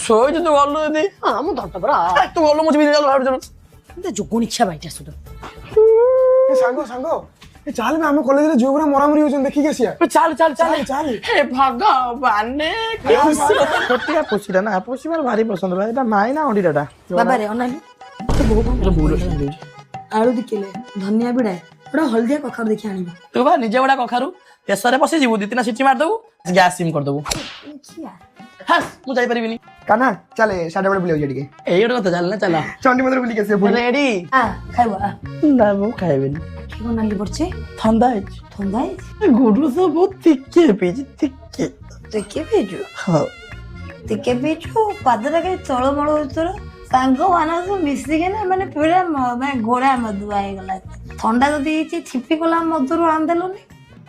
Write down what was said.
ଶୋଇଛୁ ତୁ ଗଲୁ ଯଦି ମୁଁ ଧଟ ପରା ତୁ ଗଲୁ ମୁଁ ଯିବି ଯୋଗୁଣି ଇଚ୍ଛା ଭାଇଟା ସୁଧ ସାଙ୍ଗ ସାଙ୍ଗ ଚାଲ ଆମେ କଲେଜରେ ଝିଅ ପୁରା ମରାମରି ହଉଛନ୍ତି ଦେଖିକି ଆସିବା ଚାଲ ଚାଲ ଚାଲ ଚାଲ ହେ ଭଗବାନ ଛୋଟିଆ ପୋଷିଟା ନା ପୋଷି ମୋର ଭାରି ପସନ୍ଦ ଭାଇ ଏଟା ମାଇ ନା ଅଣ୍ଡିଟା ବାବାରେ ଅନାଲି ଆଳୁ ଦେଖିଲେ ଧନିଆ ବିଡାଏ ଗୋଟେ ହଳଦିଆ କଖାରୁ ଦେଖି ଆଣିବ ତୁ ବା ନିଜେ ଗୁଡା କଖାରୁ ପ୍ରେସରରେ ପଶିଯିବୁ 2-3 ସିଟି ମାରିଦବୁ ଗ୍ୟାସ୍ ସିମ୍ କରିଦବୁ ମୁଁ ଯାଇପାରିବିନି କାହ୍ନା ଚାଲେ ସାଢେ ବେଳେ ବୁଲିବାକୁ ଟିକେ ଏଇ ଗୋଟେ କଥା ଚାଲ ନା ଚାଲ ଚଣ୍ଡୀ ମନ୍ଦିର ବୁଲିକି ଆସିବା ରେଡି ଖାଇବ ନା ମୁଁ ଖାଇବିନି କଣ ନାଲି ପଡିଛି ଥଣ୍ଡା ହେଇଛି ଥଣ୍ଡା ହେଇଛି ଗୁଡୁ ତ ବହୁତ ଟିକେ ପିଇଛି ଟିକେ ଟିକେ ପିଇଛୁ ହଁ ଟିକେ ପିଇଛୁ ପାଦଟା କାହିଁ ତଳମଳ ହଉଥିଲ ସାଙ୍ଗ ମାନଙ୍କ ମିଶିକି ନା ମାନେ ପୁରା ମାନେ ଘୋଡ଼ା ମଧୁଆ ହେଇଗଲା ଥଣ୍ଡା ଯଦି ହେଇଛି ଛିପି ଗଲା ମଧୁରୁ ଆଣିଦେଲୁନି